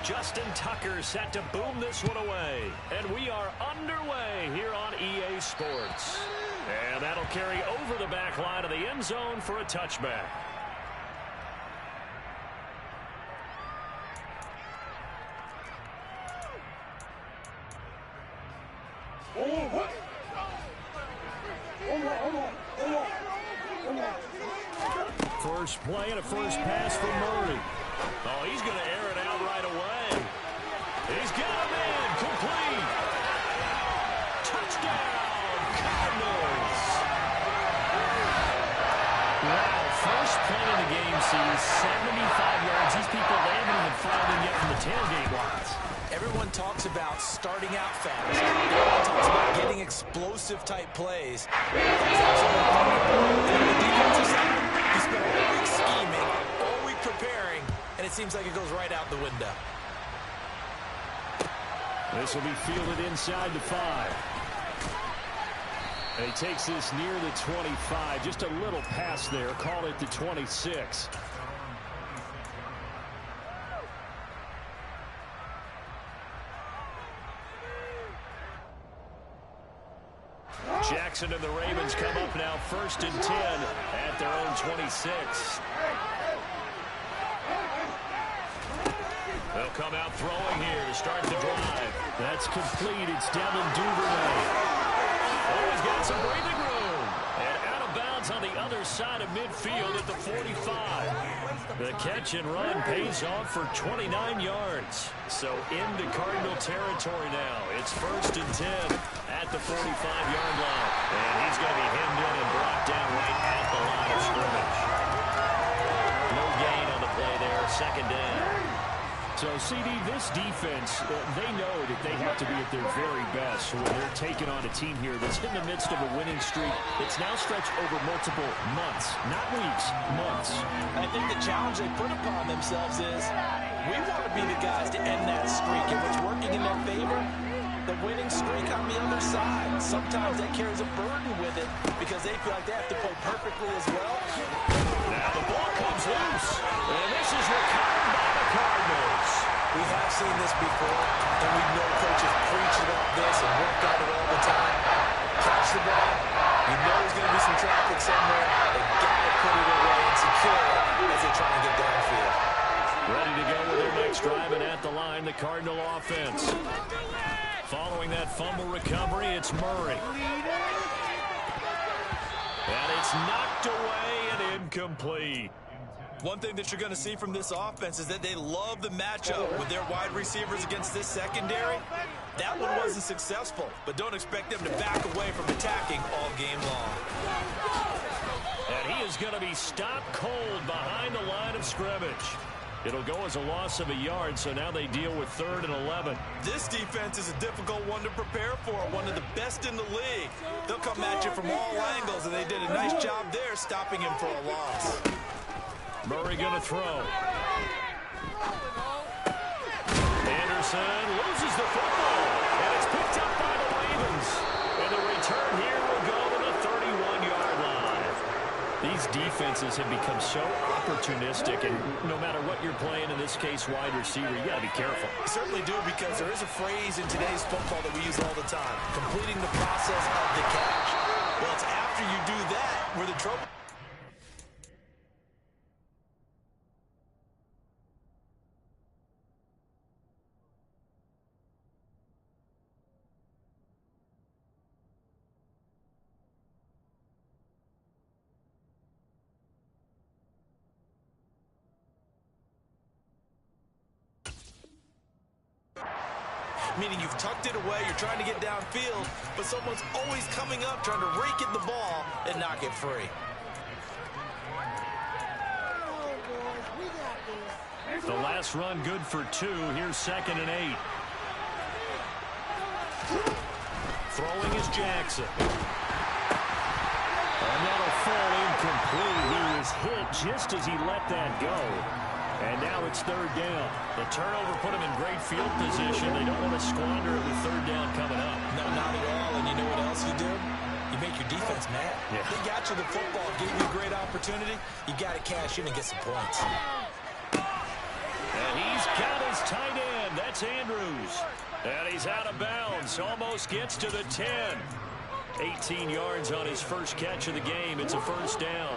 Justin Tucker set to boom this one away. And we are underway here on EA Sports. And that'll carry over the back line of the end zone for a touchback. First play and a first pass for Murray. Oh, he's going to air it out right away. He's got him in. Complete. Touchdown, Cardinals. Wow, first play of the game sees 75 yards. These people, they haven't even filed in yet from the tailgate lines. Everyone talks about starting out fast. Everyone talks about getting explosive type plays. That's absolutely on the defensive side. He spent all week scheming, all week preparing, and it seems like it goes right out the window. This will be fielded inside the 5. And he takes this near the 25. Just a little pass there. Call it the 26. Jackson and the Ravens come up now 1st and 10 at their own 26. They'll come out throwing here to start the drive. That's complete. It's Devin Duvernay. Oh, he's got some breathing room. And out of bounds on the other side of midfield at the 45. The catch and run pays off for 29 yards. So into Cardinal territory now. It's 1st and 10 at the 45-yard line. And he's going to be hemmed in and brought down right at the line of scrimmage. No gain on the play there. 2nd down. So, CD, this defense, they know that they have to be at their very best when they're taking on a team here that's in the midst of a winning streak that's now stretched over multiple months, not weeks, months. I think the challenge they put upon themselves is we want to be the guys to end that streak, and what's working in their favor, the winning streak on the other side. Sometimes that carries a burden with it because they feel like they have to play perfectly as well. Now the ball comes loose, and this is recovered by the Cardinals. We have seen this before, and we know coaches preach about this and work on it all the time. Catch the ball. You know there's going to be some traffic somewhere. They've got to put it away and secure it as they try and get downfield. Ready to go with their next drive, and at the line, the Cardinal offense. Following that fumble recovery, it's Murray. And it's knocked away and incomplete. One thing that you're going to see from this offense is that they love the matchup with their wide receivers against this secondary. That one wasn't successful, but don't expect them to back away from attacking all game long. And he is going to be stopped cold behind the line of scrimmage. It'll go as a loss of a yard, so now they deal with 3rd and 11. This defense is a difficult one to prepare for, one of the best in the league. They'll come at you from all angles, and they did a nice job there stopping him for a loss. Murray going to throw. Anderson loses the football, and it's picked up by the Ravens. And the return here will go to the 31-yard line. These defenses have become so opportunistic, and no matter what you're playing, in this case, wide receiver, you got to be careful. You certainly do, because there is a phrase in today's football that we use all the time, completing the process of the catch. Well, it's after you do that where the trouble... Meaning you've tucked it away, you're trying to get downfield, but someone's always coming up trying to rake at the ball and knock it free. The last run good for 2. Here's 2nd and 8. Throwing is Jackson. And that'll fall incomplete. He was hit just as he let that go. And now it's 3rd down. The turnover put him in great field position. They don't want to squander it with 3rd down coming up. No, not at all. And you know what else you do? You make your defense mad. Yeah. They got you the football, gave you a great opportunity. You got to cash in and get some points. And he's got his tight end. time. That's Andrews. And he's out of bounds. Almost gets to the 10. 18 yards on his first catch of the game. It's a first down.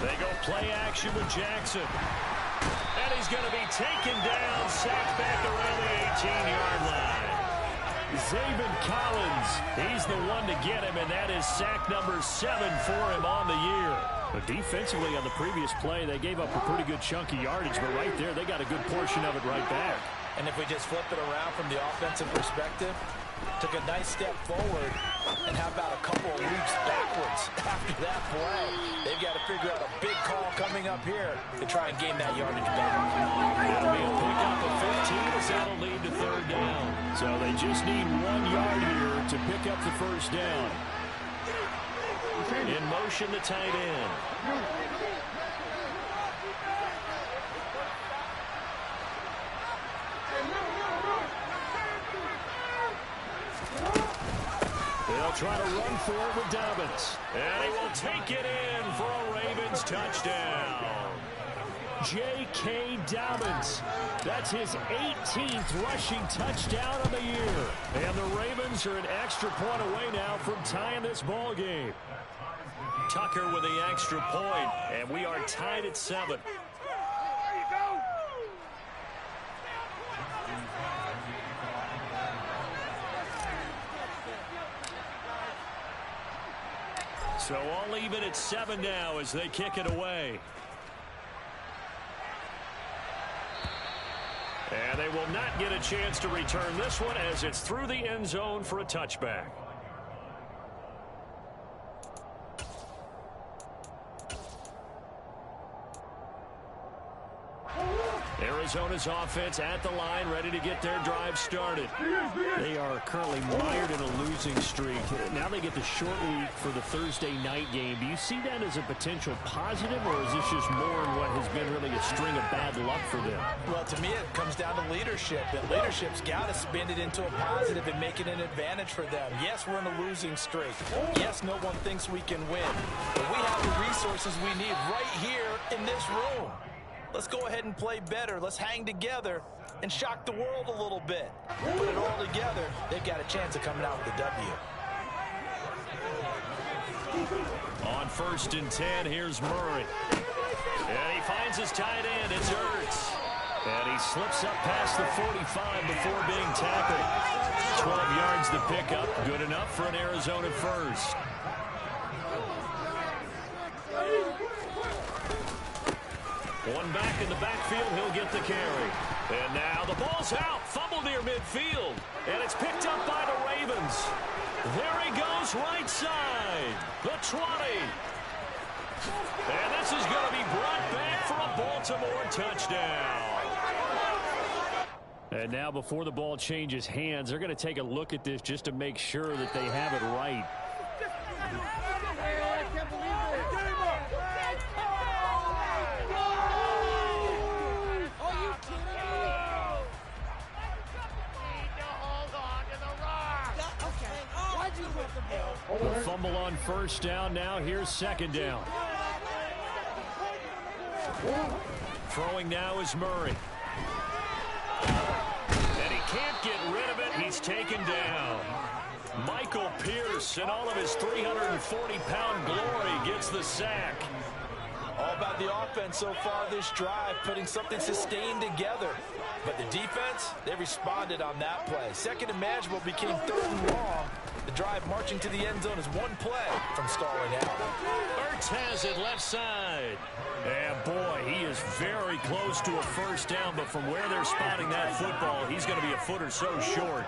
They go play action with Jackson. And he's going to be taken down, sacked back around the 18-yard line. Zaven Collins, he's the one to get him, and that is sack number 7 for him on the year. But defensively on the previous play, they gave up a pretty good chunk of yardage, but right there, they got a good portion of it right back. And if we just flip it around from the offensive perspective, took a nice step forward, and how about a couple of leaps backwards after that play? They've got to figure out a big call coming up here to try and gain that yardage back. It'll be a pickup of 15 as that'll lead to third down. So they just need 1 yard here to pick up the first down. In motion, the tight end. They'll try to run for it with Dobbins. And he will take it in for a Ravens touchdown. J.K. Dobbins. That's his 18th rushing touchdown of the year. And the Ravens are an extra point away now from tying this ball game. Tucker with the extra point, and we are tied at 7. So all even at 7 now as they kick it away. And they will not get a chance to return this one as it's through the end zone for a touchback. Arizona's offense at the line, ready to get their drive started. They are currently mired in a losing streak. Now they get the short week for the Thursday night game. Do you see that as a potential positive, or is this just more in what has been really a string of bad luck for them? Well, to me, it comes down to leadership, and leadership's got to spin it into a positive and make it an advantage for them. Yes, we're in a losing streak. Yes, no one thinks we can win, but we have the resources we need right here in this room. Let's go ahead and play better. Let's hang together and shock the world a little bit. Put it all together, they've got a chance of coming out with a W. On 1st and 10, here's Murray. And he finds his tight end. It's Ertz. And he slips up past the 45 before being tackled. 12 yards to pick up. Good enough for an Arizona first. One back in the backfield, he'll get the carry. And now the ball's out, fumbled near midfield. And it's picked up by the Ravens. There he goes, right side. The 20. And this is going to be brought back for a Baltimore touchdown. And now before the ball changes hands, they're going to take a look at this just to make sure that they have it right. The fumble on 1st down. Now here's 2nd down. Throwing now is Murray. And he can't get rid of it. He's taken down. Michael Pierce, in all of his 340-pound glory, gets the sack. All about the offense so far this drive, putting something sustained together. But the defense, they responded on that play. Second and manageable became 3rd and long. The drive marching to the end zone is one play from stalling out. Ertz has it left side. And boy, he is very close to a 1st down, but from where they're spotting that football, he's going to be a foot or so short.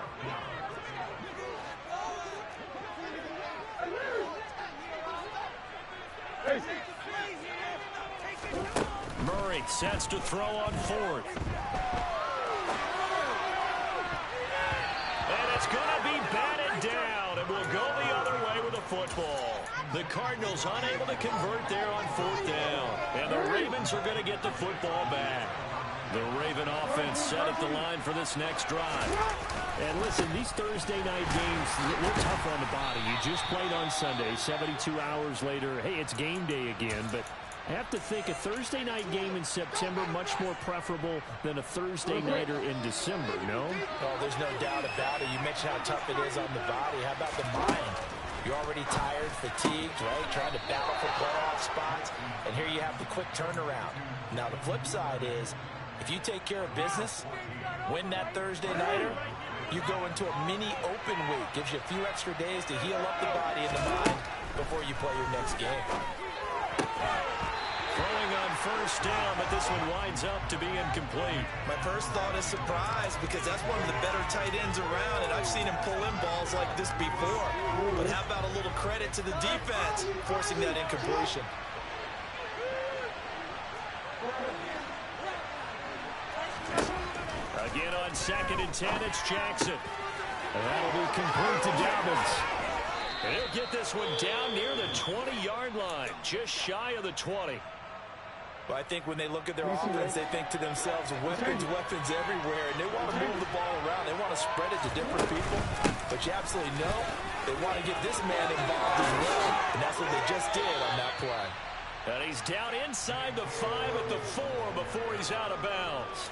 Murray sets to throw on 4th. And it's going to be batted down, and we'll go the other way with the football. The Cardinals unable to convert there on 4th down. And the Ravens are going to get the football back. The Raven offense set at the line for this next drive. And listen, these Thursday night games, they're tough on the body. You just played on Sunday, 72 hours later. Hey, it's game day again, but I have to think a Thursday night game in September much more preferable than a Thursday nighter in December, no? Oh, there's no doubt about it. You mentioned how tough it is on the body. How about the mind? You're already tired, fatigued, right? Trying to battle for playoff spots. And here you have the quick turnaround. Now, the flip side is, if you take care of business, win that Thursday nighter, you go into a mini open week. Gives you a few extra days to heal up the body and the mind before you play your next game. Throwing on first down, but this one winds up to be incomplete. My first thought is surprise, because that's one of the better tight ends around, and I've seen him pull in balls like this before. But how about a little credit to the defense forcing that incompletion? Again on 2nd and 10, it's Jackson. And that'll be complete to Dobbins. And he'll get this one down near the 20-yard line, just shy of the 20. Well, I think when they look at their offense, they think to themselves, weapons, weapons everywhere, and they want to move the ball around. They want to spread it to different people. But you absolutely know they want to get this man involved as well, and that's what they just did on that play. And he's down inside the 5 at the 4 before he's out of bounds.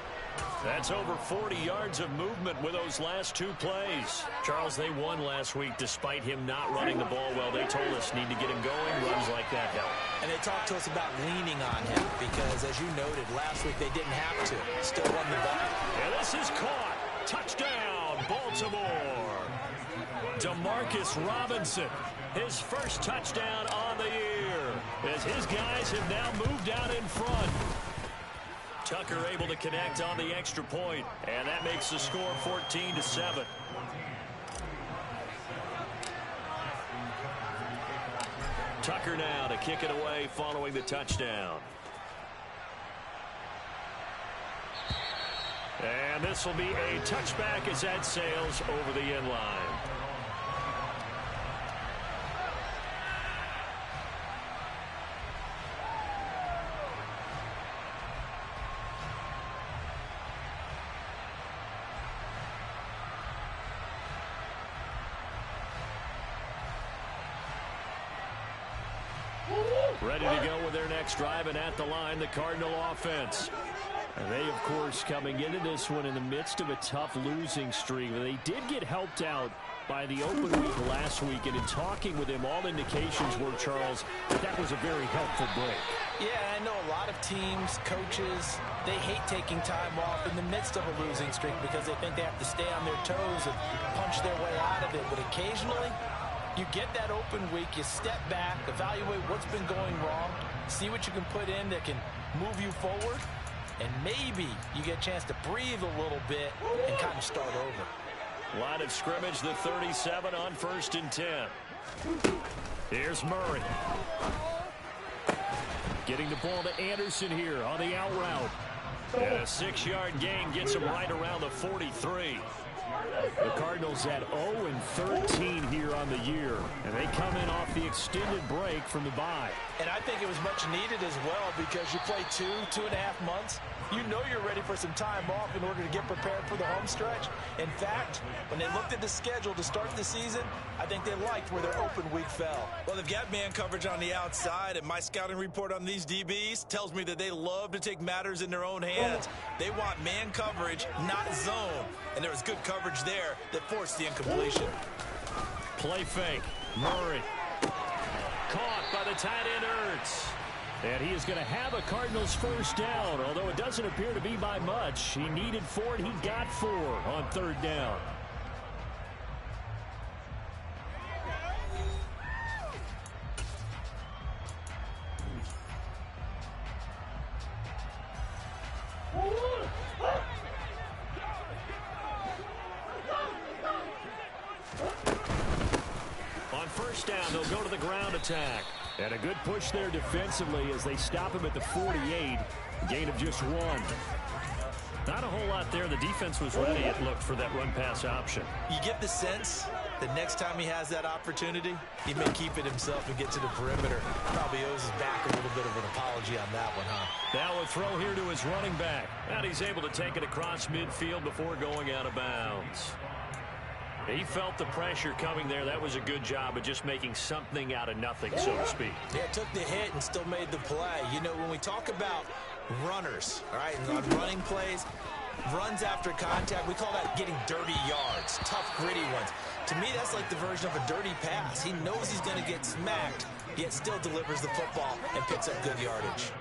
That's over 40 yards of movement with those last 2 plays. Charles, they won last week despite him not running the ball well. They told us need to get him going. Runs like that help. And they talked to us about leaning on him because, as you noted, last week they didn't have to. Still won the ball. And this is caught. Touchdown, Baltimore. Demarcus Robinson, his first touchdown on the year, as his guys have now moved out in front. Tucker able to connect on the extra point, and that makes the score 14-7. Tucker now to kick it away following the touchdown. And this will be a touchback as that sails over the end line. Ready to go with their next drive, and at the line, the Cardinal offense. And they, of course, coming into this one in the midst of a tough losing streak. They did get helped out by the open week last week, and in talking with him, all indications were, Charles, that was a very helpful break. Yeah, I know a lot of teams, coaches, they hate taking time off in the midst of a losing streak because they think they have to stay on their toes and punch their way out of it. But occasionally, you get that open week, you step back, evaluate what's been going wrong, see what you can put in that can move you forward, and maybe you get a chance to breathe a little bit and kind of start over. Line of scrimmage, the 37 on 1st and 10. Here's Murray. Getting the ball to Anderson here on the out route. And a 6-yard gain gets him right around the 43. The Cardinals at 0-13 here on the year, and they come in off the extended break from the bye. And I think it was much needed as well because you play 2.5 months. You know you're ready for some time off in order to get prepared for the home stretch. In fact, when they looked at the schedule to start the season, I think they liked where their open week fell. Well, they've got man coverage on the outside, and my scouting report on these DBs tells me that they love to take matters in their own hands. They want man coverage, not zone. And there was good coverage there that forced the incompletion. Play fake. Murray. Caught by the tight end, Ertz. And he is going to have a Cardinals first down, although it doesn't appear to be by much. He needed 4, and he got 4 on 3rd down. On 1st down, they'll go to the ground attack. And a good push there defensively as they stop him at the 48. Gain of just 1. Not a whole lot there. The defense was ready, it looked, for that run-pass option. You get the sense that next time he has that opportunity, he may keep it himself and get to the perimeter. Probably owes his back a little bit of an apology on that one, huh? Now a throw here to his running back. And he's able to take it across midfield before going out of bounds. He felt the pressure coming there. That was a good job of just making something out of nothing, so to speak. Yeah, took the hit and still made the play. You know, when we talk about runners, all right, and on running plays, runs after contact, we call that getting dirty yards, tough, gritty ones. To me, that's like the version of a dirty pass. He knows he's going to get smacked, yet still delivers the football and picks up good yardage.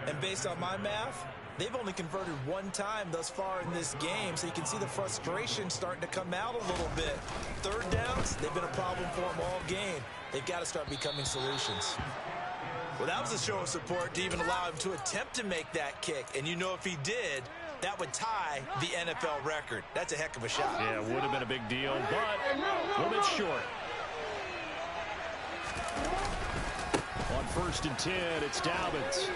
And based on my math, they've only converted one time thus far in this game, so you can see the frustration starting to come out a little bit. Third downs, they've been a problem for them all game. They've got to start becoming solutions. Well, that was a show of support to even allow him to attempt to make that kick. And you know if he did, that would tie the NFL record. That's a heck of a shot. Yeah, it would have been a big deal, but a little bit short. On 1st and 10, it's Dobbins.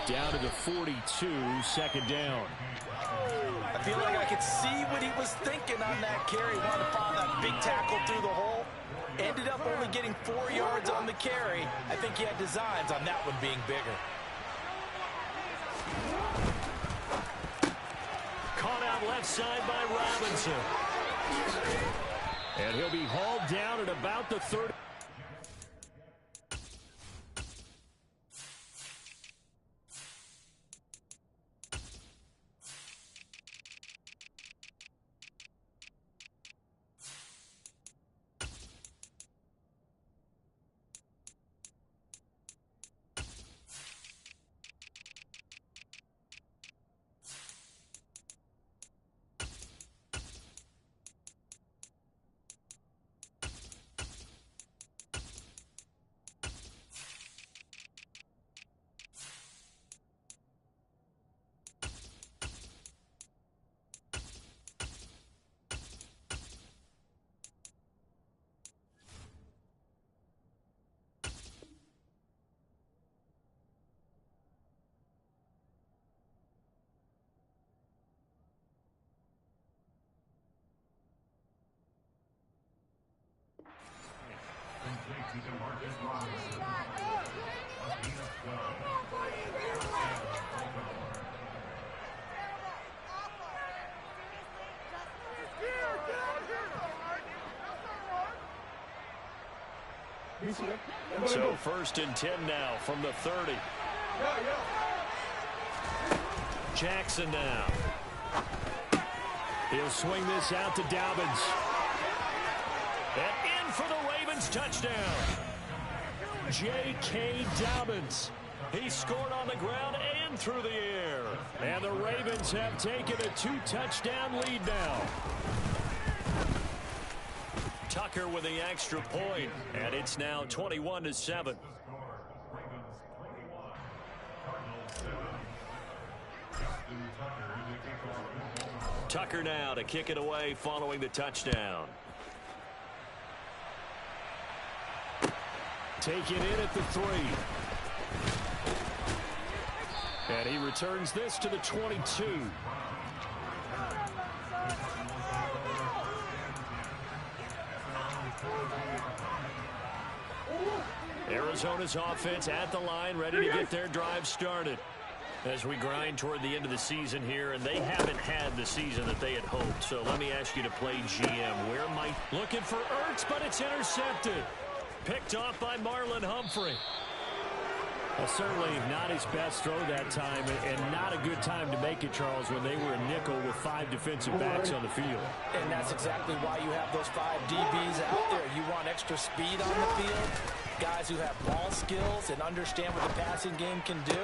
Down to the 42, second down. I feel like I could see what he was thinking on that carry. Wanted to follow that big tackle through the hole. Ended up only getting 4 yards on the carry. I think he had designs on that one being bigger. Caught out left side by Robinson. And he'll be hauled down at about the 30. So 1st and 10 now from the 30. Jackson now. He'll swing this out to Dobbins. And in for the Ravens touchdown. J.K. Dobbins. He scored on the ground and through the air. And the Ravens have taken a 2-touchdown lead now. Tucker with the extra point, and it's now 21-7. Tucker now to kick it away following the touchdown. Take it in at the 3. And he returns this to the 22. Arizona's offense at the line, ready to get their drive started. As we grind toward the end of the season here, and they haven't had the season that they had hoped. So let me ask you to play GM. Where might... Looking for Ertz, but it's intercepted. Picked off by Marlon Humphrey. Well, certainly not his best throw that time, and not a good time to make it, Charles, when they were a nickel with 5 defensive backs on the field. And that's exactly why you have those 5 DBs out there. You want extra speed on the field, guys who have ball skills and understand what the passing game can do,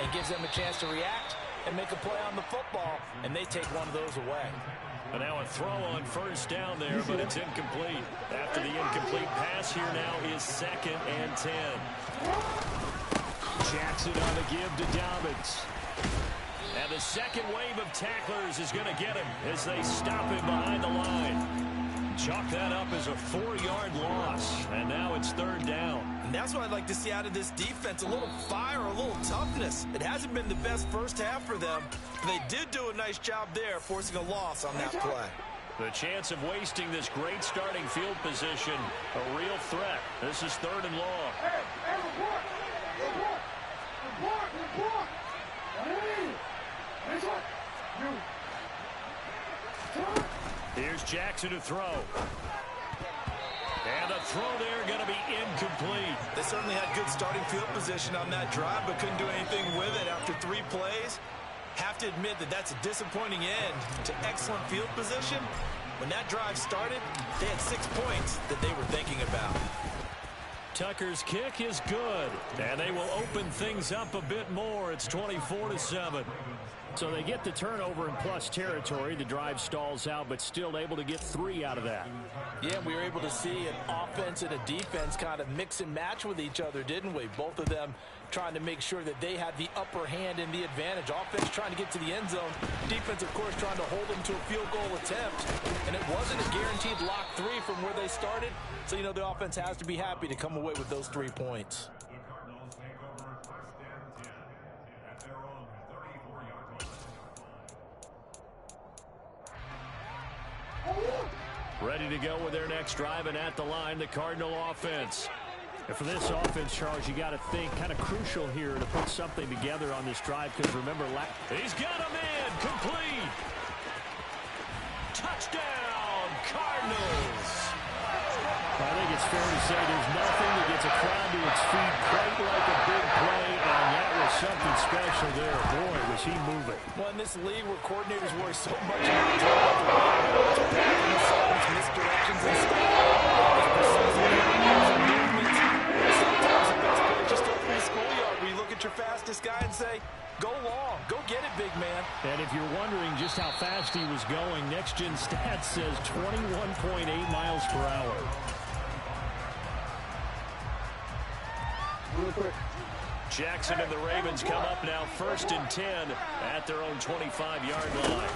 and gives them a chance to react and make a play on the football, and they take one of those away. And now a throw on 1st down there, but it's incomplete. After the incomplete pass, here now is 2nd and 10. Jackson on the give to Dobbins. And the second wave of tacklers is going to get him as they stop him behind the line. Chalk that up as a 4-yard loss, and now it's 3rd down. And that's what I'd like to see out of this defense, a little fire, a little toughness. It hasn't been the best first half for them, but they did do a nice job there, forcing a loss on that play. The chance of wasting this great starting field position, a real threat. This is 3rd and long. Here's Jackson to throw. And the throw there going to be incomplete. They certainly had good starting field position on that drive, but couldn't do anything with it after 3 plays. Have to admit that that's a disappointing end to excellent field position. When that drive started, they had 6 points that they were thinking about. Tucker's kick is good, and they will open things up a bit more. It's 24-7. So they get the turnover in plus territory. The drive stalls out, but still able to get 3 out of that. Yeah, we were able to see an offense and a defense kind of mix and match with each other, didn't we? Both of them trying to make sure that they had the upper hand and the advantage. Offense trying to get to the end zone. Defense, of course, trying to hold them to a field goal attempt. And it wasn't a guaranteed lock 3 from where they started. So, you know, the offense has to be happy to come away with those 3 points. Ready to go with their next drive, and at the line, the Cardinal offense. And for this offense, Charles, you got to think kind of crucial here to put something together on this drive, because remember, he's got a man complete. Touchdown, Cardinals. I think it's fair to say there's nothing that gets a crowd to its feet quite like a big play, and that was something special there. Boy, was he moving. Well, in this league where coordinators worry so much about drive, misdirections and stuff, sometimes the best play just open the schoolyard where you look at your fastest guy and say, go long, go get it, big man. And if you're wondering just how fast he was going, Next Gen Stats says 21.8 miles per hour. Jackson and the Ravens come up now 1st and 10 at their own 25-yard line.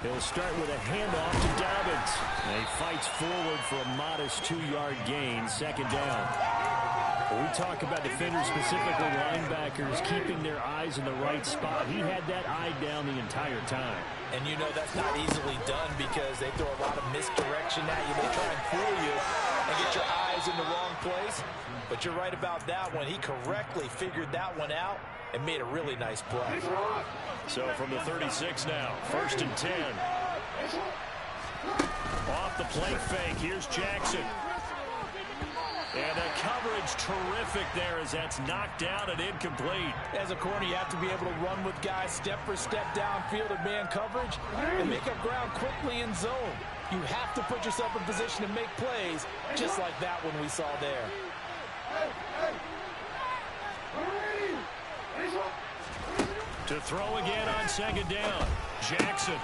He'll start with a handoff to Dobbins. And he fights forward for a modest 2-yard gain, 2nd down. When we talk about defenders, specifically linebackers, keeping their eyes in the right spot, he had that eye down the entire time. And you know that's not easily done because they throw a lot of misdirection at you. They try and fool you and get your eyes in the wrong place. But you're right about that one. He correctly figured that one out and made a really nice play. So from the 36 now, 1st and 10. Off the play fake, here's Jackson. And the coverage terrific there as that's knocked down and incomplete. As a corner, you have to be able to run with guys step for step downfield in man coverage and make up ground quickly in zone. You have to put yourself in position to make plays just like that one we saw there. To throw again on 2nd down. Jackson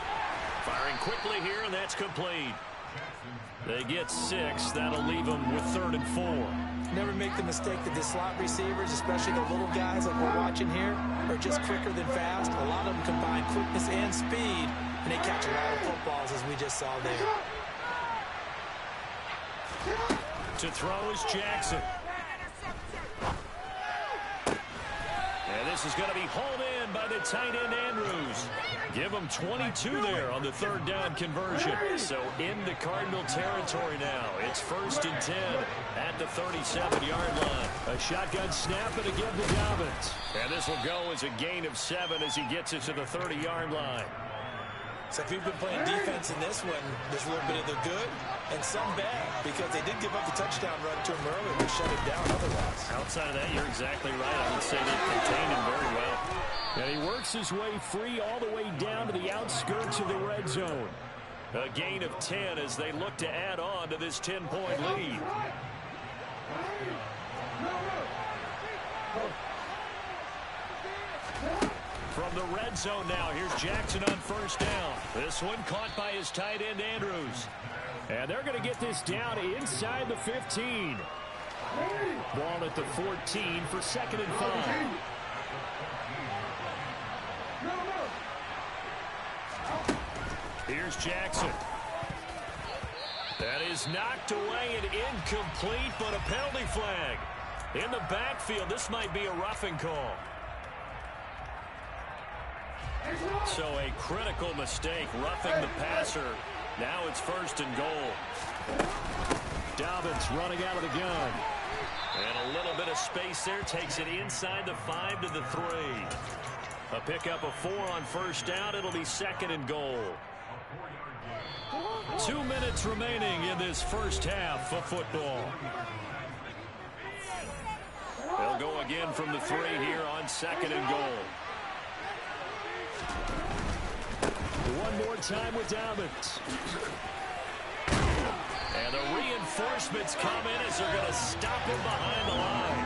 firing quickly here, and that's complete. They get 6. That'll leave them with 3rd and 4. Never make the mistake that the slot receivers, especially the little guys like we're watching here, are just quicker than fast. A lot of them combine quickness and speed, and they catch a lot of footballs, as we just saw there. To throw is Jackson. And this is going to be hauled in by the tight end Andrews. Give them 22 there on the 3rd down conversion. So into Cardinal territory now. It's 1st and 10 at the 37-yard line. A shotgun snap and again to Dobbins. And this will go as a gain of 7 as he gets it to the 30-yard line. So if you've been playing defense in this one, there's a little bit of the good and some bad because they did give up the touchdown run to him earlier to shut it down otherwise. Outside of that, you're exactly right. I would say they contained him very well. And he works his way free all the way down to the outskirts of the red zone. A gain of 10 as they look to add on to this 10-point lead. From the red zone now, here's Jackson on 1st down. This one caught by his tight end, Andrews. And they're going to get this down inside the 15. Ball at the 14 for 2nd and 5. Here's Jackson. That is knocked away and incomplete, but a penalty flag. In the backfield, this might be a roughing call. So a critical mistake, roughing the passer. Now it's 1st and goal. Dobbins running out of the gun. And a little bit of space there, takes it inside the 5 to the 3. A pickup of 4 on 1st down. It'll be 2nd and goal. 2 minutes remaining in this first half of football. They'll go again from the 3 here on 2nd and goal. One more time with Dobbins. And the reinforcements come in as they're going to stop him behind the line.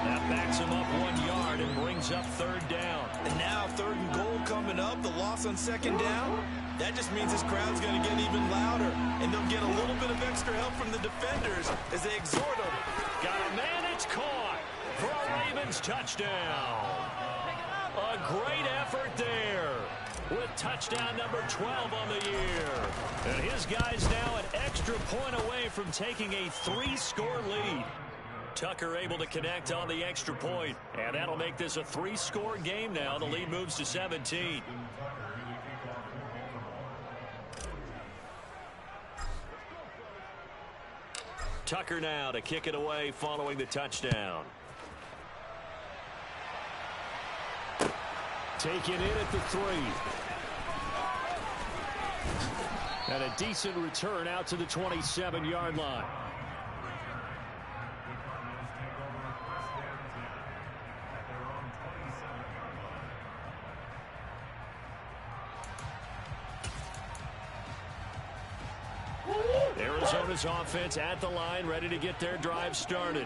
That backs him up 1 yard and brings up 3rd down. And now 3rd and goal coming up. The loss on 2nd down. That just means this crowd's going to get even louder. And they'll get a little bit of extra help from the defenders as they exhort them. Got a man, it's caught for a Ravens touchdown. A great effort there with touchdown number 12 on the year. And his guys now an extra point away from taking a 3-score lead. Tucker able to connect on the extra point, and that'll make this a 3-score game now. The lead moves to 17. Tucker now to kick it away following the touchdown. Taken in at the 3. And a decent return out to the 27-yard line. Arizona's offense at the line, ready to get their drive started.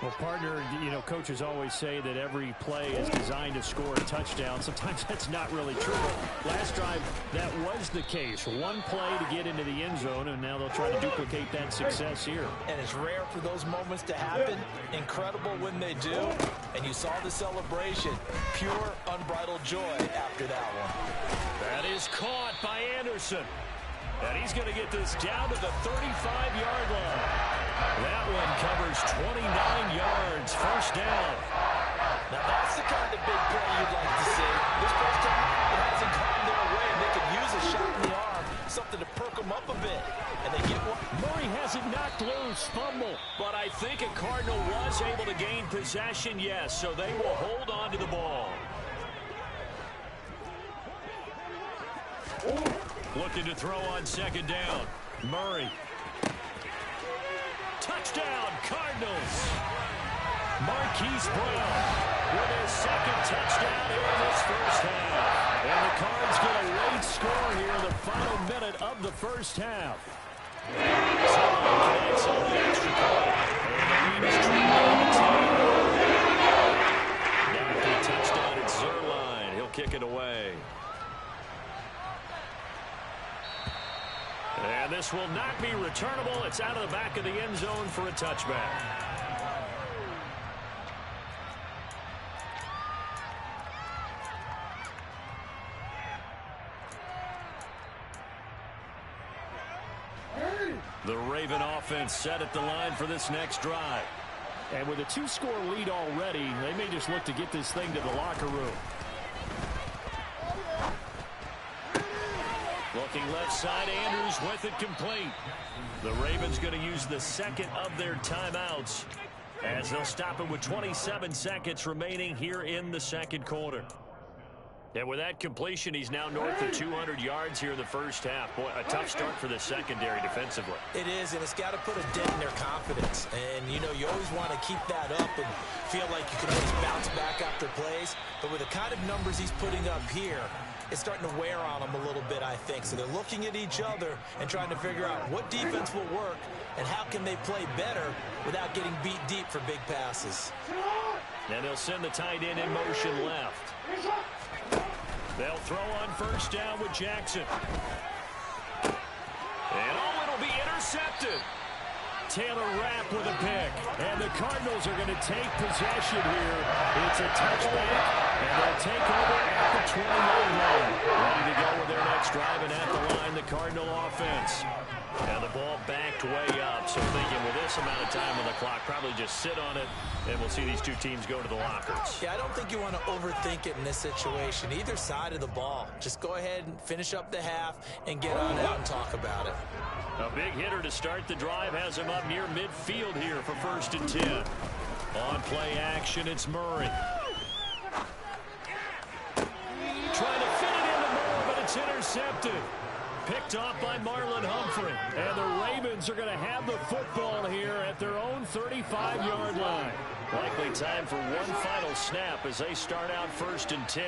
Well, partner, you know, coaches always say that every play is designed to score a touchdown. Sometimes that's not really true. Last drive, that was the case. One play to get into the end zone, and now they'll try to duplicate that success here. And it's rare for those moments to happen. Incredible when they do. And you saw the celebration. Pure, unbridled joy after that one. That is caught by Anderson. And he's going to get this down to the 35-yard line. That one covers 29 yards. First down. Now that's the kind of big play you'd like to see. This first time, it hasn't come their way, and they could use a shot in the arm, something to perk them up a bit. And they get one. Murray has it knocked loose. Fumble. But I think a Cardinal was able to gain possession, yes, so they will hold on to the ball. Looking to throw on 2nd down. Murray. Touchdown, Cardinals. Marquise Brown with his 2nd touchdown here in this first half. And the Cards get a late score here in the final minute of the first half. So on the extra point. And the lead is 2-10. Now for the touchdown, it's Zerline. He'll kick it away. And this will not be returnable. It's out of the back of the end zone for a touchback. The Raven offense set at the line for this next drive. And with a 2-score lead already, they may just look to get this thing to the locker room. Looking left side, Andrews with it complete. The Ravens going to use the 2nd of their timeouts as they'll stop it with 27 seconds remaining here in the 2nd quarter. And with that completion, he's now north of 200 yards here in the first half. Boy, a tough start for the secondary defensively. It is, and it's got to put a dent in their confidence. And, you know, you always want to keep that up and feel like you can always bounce back after plays. But with the kind of numbers he's putting up here, it's starting to wear on them a little bit, I think. So they're looking at each other and trying to figure out what defense will work and how can they play better without getting beat deep for big passes. And they'll send the tight end in motion left. They'll throw on first down with Jackson. And it'll be intercepted. Taylor Rapp with a pick. And the Cardinals are going to take possession here. It's a touchback. And they'll take over at the 20-yard line. Ready to go with their next drive, and at the line, the Cardinal offense. And the ball backed way up. So thinking with this amount of time on the clock, probably just sit on it, and we'll see these two teams go to the lockers. Yeah, I don't think you want to overthink it in this situation. Either side of the ball. Just go ahead and finish up the half and get on out and talk about it. A big hitter to start the drive has him up near midfield here for 1st and 10. On play action, it's Murray. Trying to fit it into Murray, but it's intercepted. picked off by Marlon Humphrey. And the Ravens are going to have the football here at their own 35-yard line. Likely time for one final snap as they start out 1st and 10.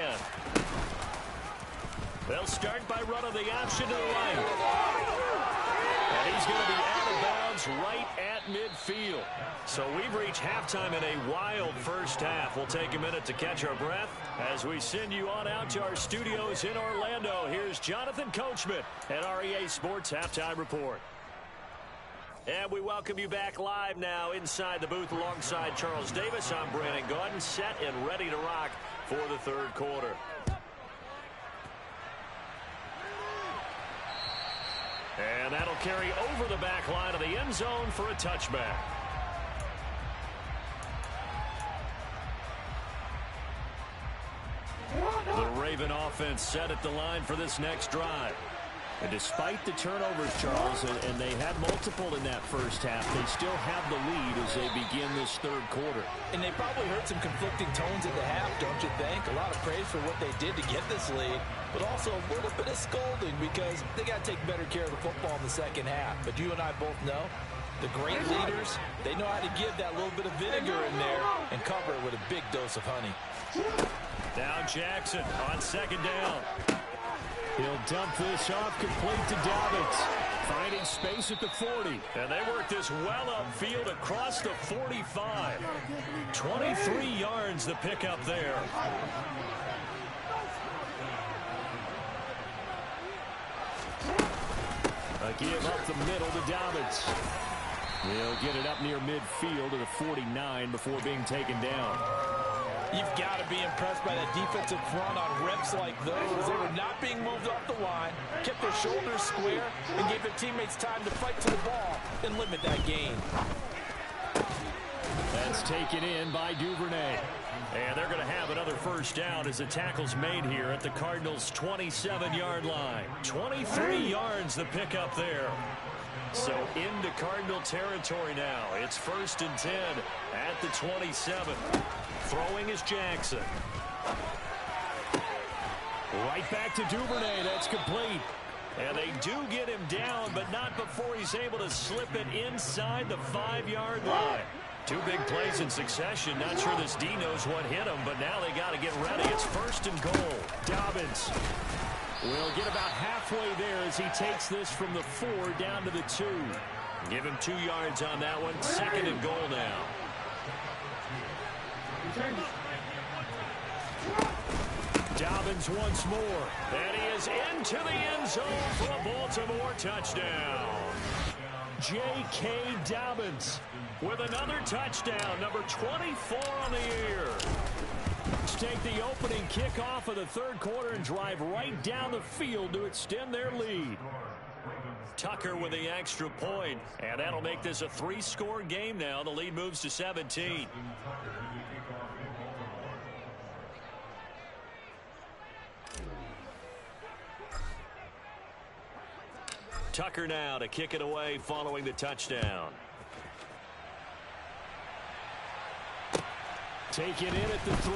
They'll start by running the option to the right. And he's going to be out of bounds right at midfield. So we've reached halftime in a wild first half. We'll take a minute to catch our breath as we send you on out to our studios in Orlando. Here's Jonathan Coachman at REA Sports Halftime Report. And we welcome you back live now inside the booth alongside Charles Davis. I'm Brandon Gaudin, set and ready to rock for the third quarter. And that'll carry over the back line of the end zone for a touchback. The Raven offense set at the line for this next drive. And despite the turnovers, Charles, and they had multiple in that first half, they still have the lead as they begin this third quarter. And they probably heard some conflicting tones at the half, don't you think? A lot of praise for what they did to get this lead, but also a little bit of scolding because they got to take better care of the football in the second half. But you and I both know the great leaders, they know how to give that little bit of vinegar in there and cover it with a big dose of honey. Now Jackson on second down. He'll dump this off complete to Dobbins. Finding space at the 40. And they work this well upfield across the 45. 23 yards the pickup there. A give up the middle to Dobbins. He'll get it up near midfield to the 49 before being taken down. You've got to be impressed by that defensive front on reps like those. They were not being moved off the line, kept their shoulders square, and gave their teammates time to fight to the ball and limit that gain. That's taken in by Duvernay. And they're going to have another first down as the tackle's made here at the Cardinals' 27-yard line. 23 yards the pickup there. So into Cardinal territory now. It's 1st and 10 at the 27. Throwing is Jackson. Right back to Duvernay. That's complete. And they do get him down, but not before he's able to slip it inside the 5-yard line. Two big plays in succession. Not sure this D knows what hit him, but now they got to get ready. It's 1st and goal. Dobbins will get about halfway there as he takes this from the 4 down to the 2. Give him 2 yards on that one. 2nd and goal now. Dobbins once more. And he is into the end zone for a Baltimore touchdown. J.K. Dobbins with another touchdown, number 24 on the year. Let's take the opening kickoff of the third quarter and drive right down the field to extend their lead. Tucker with the extra point, and that'll make this a 3-score game now. The lead moves to 17. Tucker now to kick it away following the touchdown. Taken in at the 3.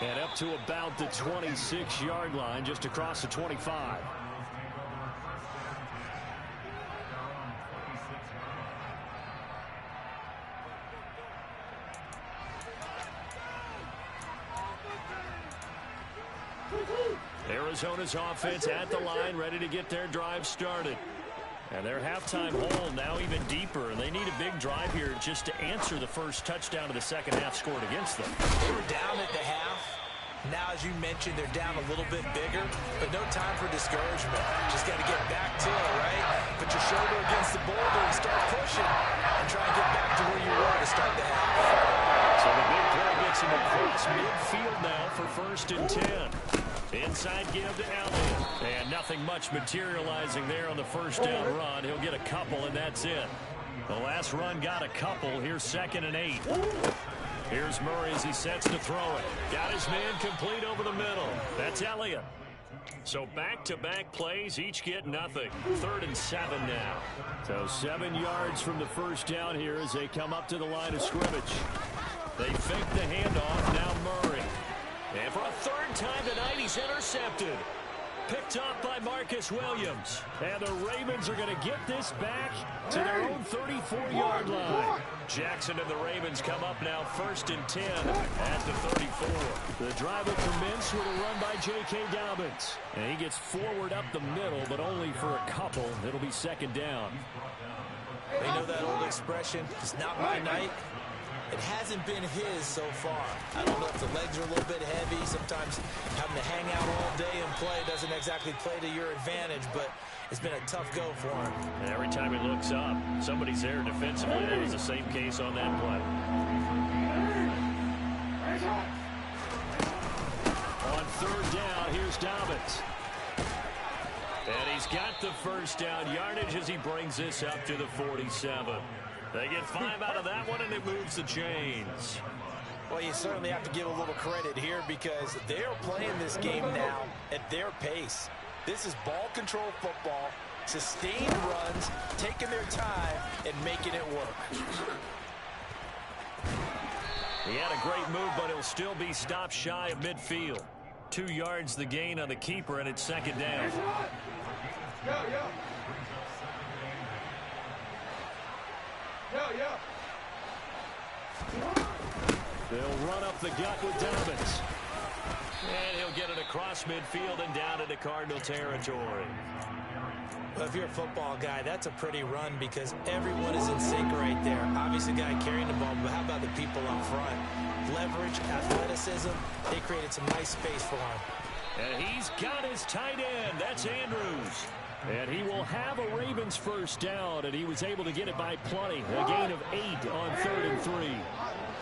And up to about the 26-yard line, just across the 25. Arizona's offense at the line, ready to get their drive started. And their halftime hole now even deeper, and they need a big drive here just to answer the first touchdown of the second half scored against them. They were down at the half. Now, as you mentioned, they're down a little bit bigger, but no time for discouragement. Just got to get back to it, right? Put your shoulder against the boulder and start pushing and try and get back to where you were to start the half. So the big play gets him across midfield now for 1st and 10. Inside give to Elliott. And nothing much materializing there on the first down run. He'll get a couple, and that's it. The last run got a couple. Here's 2nd and 8. Here's Murray as he sets to throw it. Got his man complete over the middle. That's Elliott. So back-to-back plays, each get nothing. 3rd and 7 now. So 7 yards from the first down here as they come up to the line of scrimmage. They fake the handoff. Now Murray. And for a 3rd time tonight, he's intercepted. Picked off by Marcus Williams. And the Ravens are going to get this back to their own 34-yard line. Jackson and the Ravens come up now 1st and 10 at the 34. The drive will commence with a run by J.K. Dobbins. And he gets forward up the middle, but only for a couple. It'll be 2nd down. You know that old expression, it's not my night. It hasn't been his so far. I don't know if the legs are a little bit heavy. Sometimes having to hang out all day and play doesn't exactly play to your advantage, but it's been a tough go for him. And every time he looks up, somebody's there defensively. That was the same case on that play. On 3rd down, here's Dobbins. And he's got the 1st down yardage as he brings this up to the 47. They get 5 out of that one, and it moves the chains. Well, you certainly have to give a little credit here because they're playing this game now at their pace. This is ball control football, sustained runs, taking their time, and making it work. He had a great move, but he'll still be stopped shy of midfield. 2 yards the gain on the keeper, and it's 2nd down. They'll run up the gut with Dobbins. And he'll get it across midfield and down into Cardinal territory. Well, if you're a football guy, that's a pretty run because everyone is in sync right there. Obviously, the guy carrying the ball, but how about the people up front? Leverage, athleticism, they created some nice space for him. And he's got his tight end. That's Andrews. And he will have a Ravens 1st down, and he was able to get it by plenty. A gain of 8 on 3rd and 3.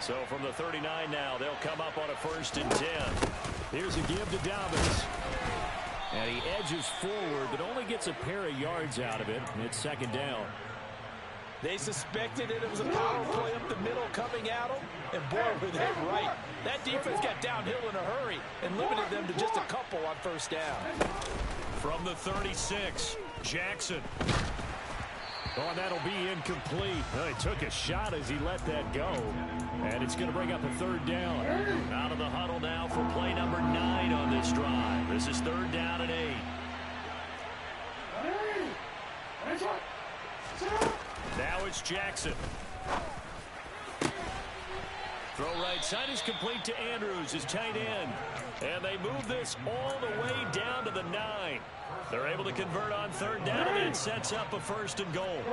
So from the 39 now, they'll come up on a 1st and 10. Here's a give to Dobbins. And he edges forward, but only gets a pair of yards out of it. And it's 2nd down. They suspected it was a power play up the middle coming at them, and boy, were they right. That defense got downhill in a hurry and limited them to just a couple on 1st down. From the 36, Jackson. Oh, and that'll be incomplete. Well, he took a shot as he let that go. And it's going to bring up a 3rd down. Out of the huddle now for play number 9 on this drive. This is 3rd down and 8. Now it's Jackson. Throw right side is complete to Andrews, his tight end. And they move this all the way down to the 9. They're able to convert on 3rd down, and it sets up a 1st and goal.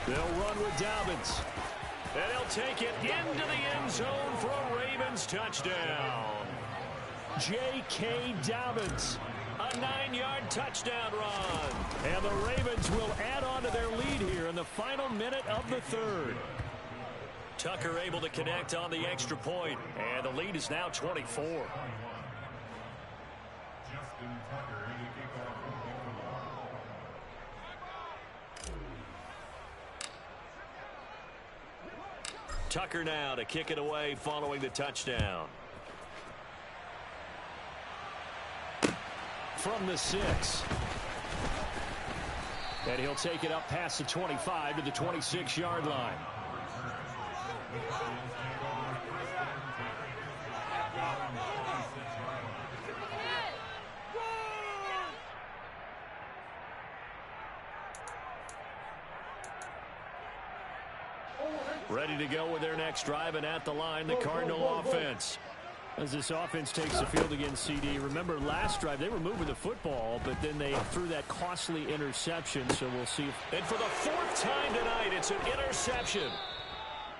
They'll run with Dobbins. And he'll take it into the end zone for a Ravens touchdown. J.K. Dobbins. A 9-yard touchdown run. And the Ravens will add on to their lead here in the final minute of the 3rd. Tucker able to connect on the extra point, and the lead is now 24. Tucker now to kick it away following the touchdown. From the 6. And he'll take it up past the 25 to the 26-yard line. Ready to go with their next drive, and at the line, the Cardinal offense. As this offense takes the field against CD, remember last drive they were moving the football, but then they threw that costly interception, so we'll see. And for the 4th time tonight, it's an interception.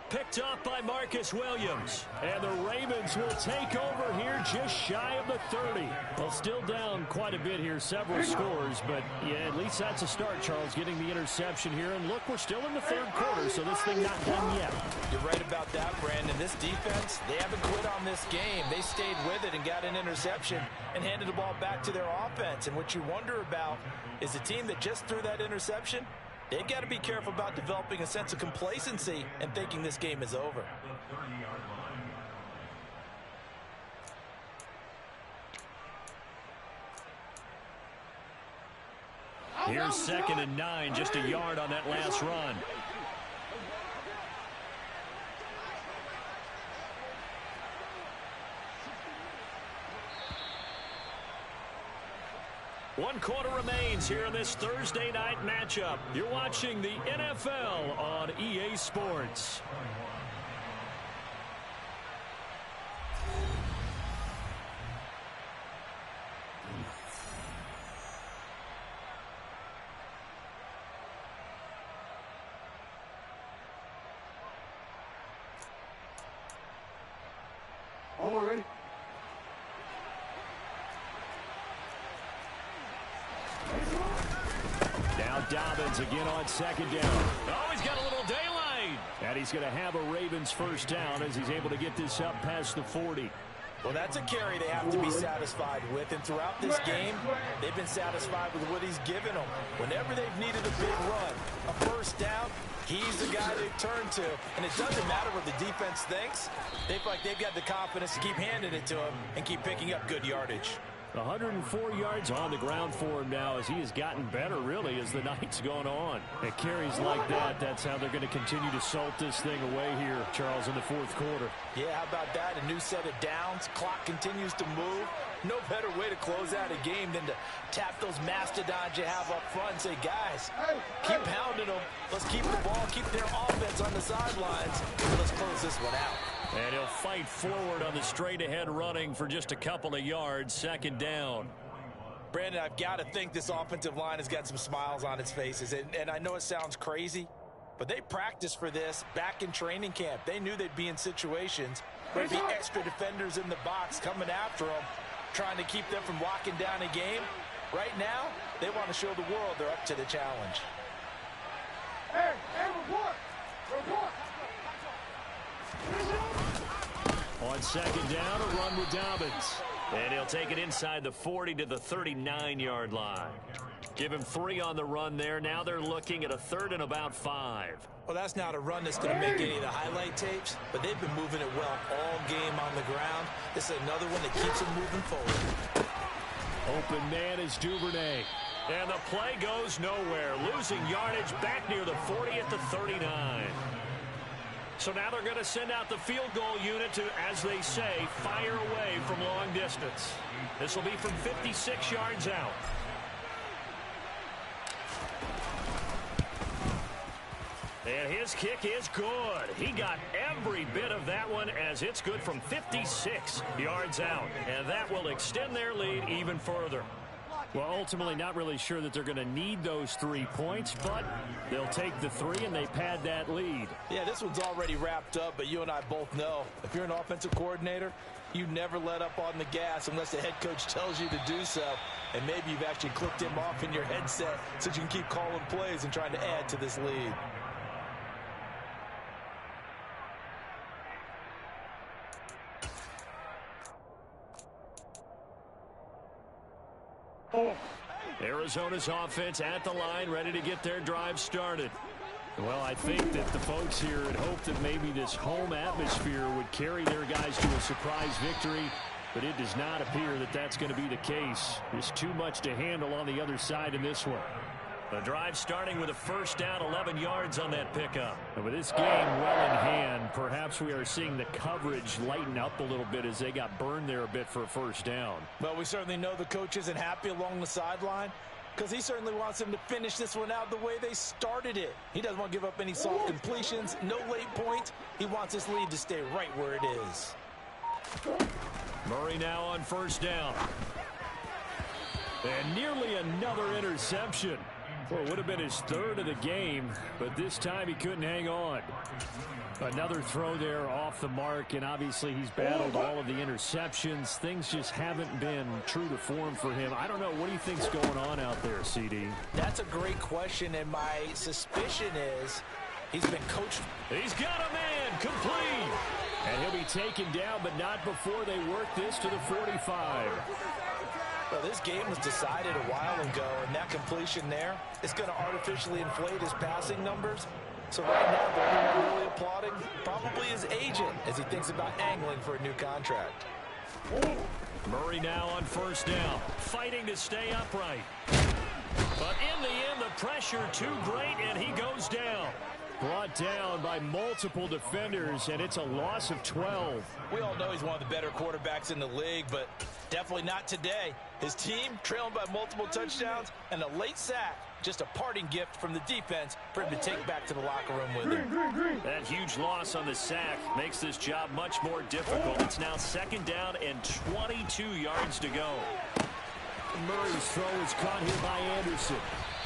Picked off by Marcus Williams. And the Ravens will take over here just shy of the 30. Well, still down quite a bit here, several scores, but yeah, at least that's a start, Charles, getting the interception here. And look, we're still in the 3rd quarter, so this thing not done yet. You're right about that, Brandon. This defense, they haven't quit on this game. They stayed with it and got an interception and handed the ball back to their offense. And what you wonder about is the team that just threw that interception, they've got to be careful about developing a sense of complacency and thinking this game is over. Here's 2nd and 9, just a yard on that last run. 1 quarter remains here in this Thursday night matchup. You're watching the NFL on EA Sports. All ready? Now Dobbins again on 2nd down. Oh, he's got a little daylight. And he's going to have a Ravens first down as he's able to get this up past the 40. Well, that's a carry they have to be satisfied with. And throughout this game, they've been satisfied with what he's given them. Whenever they've needed a big run, a first down, he's the guy they turn to. And it doesn't matter what the defense thinks. They feel like they've got the confidence to keep handing it to him and keep picking up good yardage. 104 yards on the ground for him now as he has gotten better, really, as the night's gone on. At carries like that, that's how they're going to continue to salt this thing away here, Charles, in the 4th quarter. Yeah, how about that? A new set of downs. Clock continues to move. No better way to close out a game than to tap those mastodons you have up front and say, guys, keep pounding them. Let's keep the ball, keep their offense on the sidelines, and let's close this one out. And he'll fight forward on the straight-ahead running for just a couple of yards, 2nd down. Brandon, I've got to think this offensive line has got some smiles on its faces. And I know it sounds crazy, but they practiced for this back in training camp. They knew they'd be in situations where there'd be extra defenders in the box coming after them, trying to keep them from locking down a game. Right now, they want to show the world they're up to the challenge. Hey, report! Report! On 2nd down, a run with Dobbins. And he'll take it inside the 40 to the 39-yard line. Give him 3 on the run there. Now they're looking at a 3rd and about 5. Well, that's not a run that's going to make any of the highlight tapes, but they've been moving it well all game on the ground. This is another one that keeps them moving forward. Open man is Duvernay. And the play goes nowhere. Losing yardage back near the 40 at the 39. So now they're going to send out the field goal unit to, as they say, fire away from long distance. This will be from 56 yards out. And his kick is good. He got every bit of that one as it's good from 56 yards out. And that will extend their lead even further. Well, ultimately not really sure that they're going to need those 3 points, but they'll take the 3 and they pad that lead. Yeah, this one's already wrapped up, but you and I both know if you're an offensive coordinator, you never let up on the gas unless the head coach tells you to do so. And maybe you've actually clicked him off in your headset so you can keep calling plays and trying to add to this lead. Arizona's offense at the line, ready to get their drive started. Well, I think that the folks here had hoped that maybe this home atmosphere would carry their guys to a surprise victory, but it does not appear that that's going to be the case. There's too much to handle on the other side in this one. The drive starting with a first down, 11 yards on that pickup. And with this game well in hand, perhaps we are seeing the coverage lighten up a little bit as they got burned there a bit for a first down. Well, we certainly know the coach isn't happy along the sideline because he certainly wants them to finish this one out the way they started it. He doesn't want to give up any soft completions, no late points. He wants his lead to stay right where it is. Murray now on first down. And nearly another interception. Well, it would have been his 3rd of the game, but this time he couldn't hang on. Another throw there off the mark, and obviously he's battled all of the interceptions. Things just haven't been true to form for him. I don't know. What do you think's going on out there, CD? That's a great question, and my suspicion is he's been coached. He's got a man complete. And he'll be taken down, but not before they work this to the 45. Well, this game was decided a while ago, and that completion there is going to artificially inflate his passing numbers. So right now, the only one really applauding probably his agent as he thinks about angling for a new contract. Murray now on first down, fighting to stay upright. But in the end, the pressure too great, and he goes down. brought down by multiple defenders, and it's a loss of 12. We all know he's one of the better quarterbacks in the league, but definitely not today. His team trailing by multiple touchdowns and a late sack. Just a parting gift from the defense for him to take back to the locker room with him. That huge loss on the sack makes this job much more difficult. It's now 2nd down and 22 yards to go. Murray's throw is caught here by Anderson.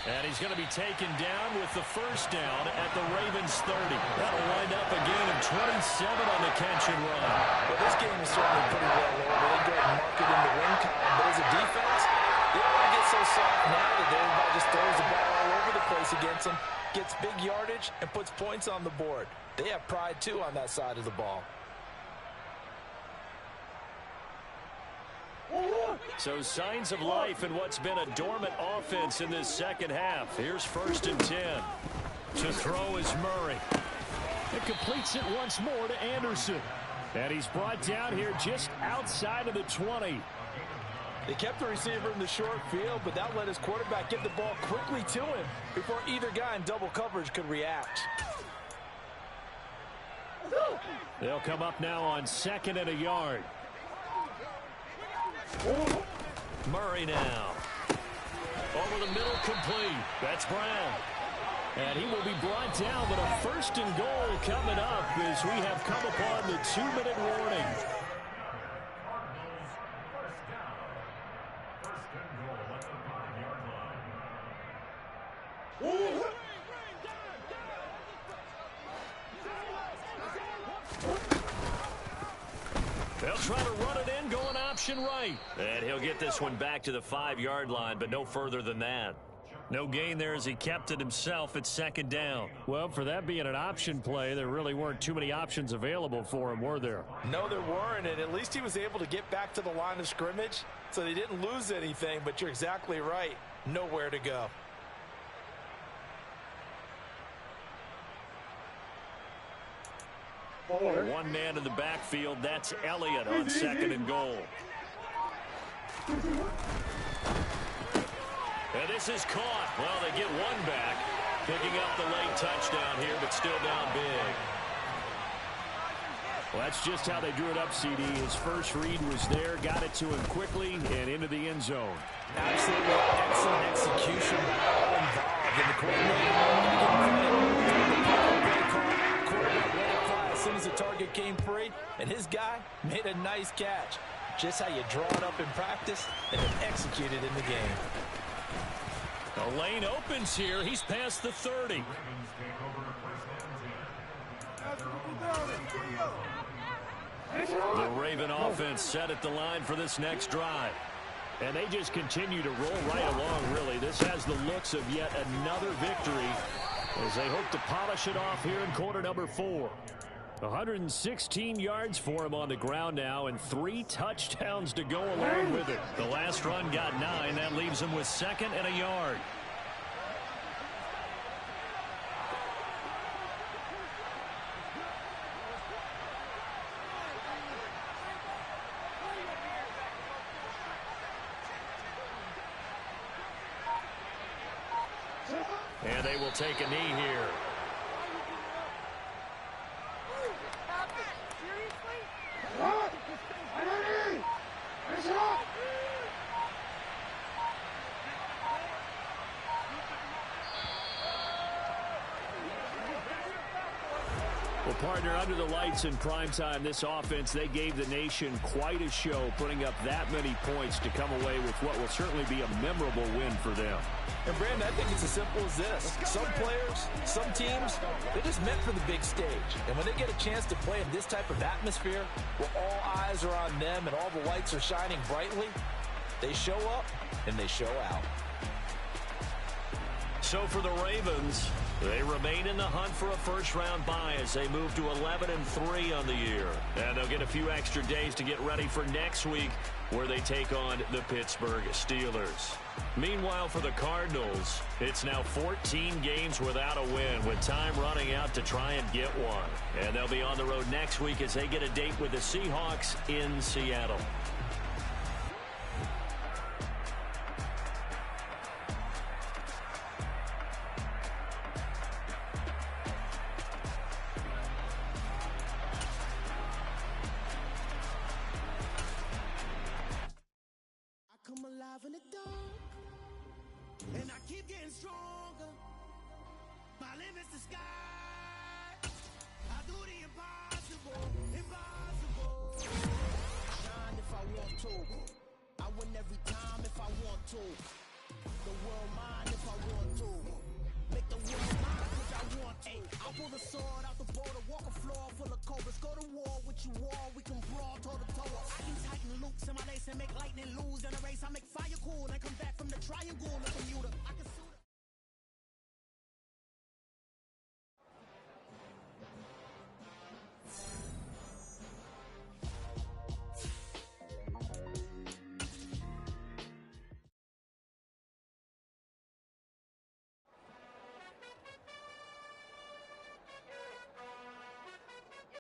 And he's going to be taken down with the 1st down at the Ravens 30. That'll wind up a gain of 27 on the catch and run. Well, this game is certainly pretty well over. They go ahead and mark it in the win column. But as a defense, they don't want to get so soft now that everybody just throws the ball all over the place against them, gets big yardage, and puts points on the board. They have pride, too, on that side of the ball. So signs of life in what's been a dormant offense in this 2nd half. Here's 1st and 10. To throw is Murray. It completes it once more to Anderson. And he's brought down here just outside of the 20. They kept the receiver in the short field, but that let his quarterback get the ball quickly to him before either guy in double coverage could react. They'll come up now on 2nd and a yard. Murray now. Over the middle, complete. That's Brown. And he will be brought down, but a 1st and goal coming up as we have come upon the 2-minute warning. They'll try to run it in, going option right. And he'll get this one back to the 5-yard line, but no further than that. No gain there as he kept it himself at 2nd down. Well, for that being an option play, there really weren't too many options available for him, were there? No, there weren't, and at least he was able to get back to the line of scrimmage, so they didn't lose anything, but you're exactly right. Nowhere to go. One man in the backfield, that's Elliott on 2nd and goal. And this is caught. Well, they get one back, picking up the late touchdown here, but still down big. Well, that's just how they drew it up, CD. His first read was there, got it to him quickly, and into the end zone. Absolutely excellent execution by all involved in the quarterback. As soon as the target came free, and his guy made a nice catch. Just how you draw it up in practice and then execute it in the game. The lane opens here. He's past the 30. The Raven offense set at the line for this next drive. And they just continue to roll right along, really. This has the looks of yet another victory as they hope to polish it off here in quarter number 4. 116 yards for him on the ground now and 3 touchdowns to go along with it. The last run got 9. That leaves him with 2nd and a yard. And they will take a knee here. Well, partner, under the lights in primetime, this offense, they gave the nation quite a show, putting up that many points to come away with what will certainly be a memorable win for them. And, Brandon, I think it's as simple as this. Some players, some teams, they're just meant for the big stage. And when they get a chance to play in this type of atmosphere, where all eyes are on them and all the lights are shining brightly, they show up and they show out. So for the Ravens, they remain in the hunt for a first-round bye as they move to 11-3 on the year. And they'll get a few extra days to get ready for next week, where they take on the Pittsburgh Steelers. Meanwhile, for the Cardinals, it's now 14 games without a win, with time running out to try and get one. And they'll be on the road next week as they get a date with the Seahawks in Seattle. come alive in the dark, and I keep getting stronger. My limit's the sky. I do the impossible, impossible. Shine if I want to. I win every time if I want to. The world mine if I want to. Make the world mine cause I want to. I'll pull the sword out the border, walk a floor full of cobras. Go to war with you all, we can brawl toe to toe. I can tighten loops in my lace and make lightning lose in a race. I make fire cool and come back from the triangle. Look at you,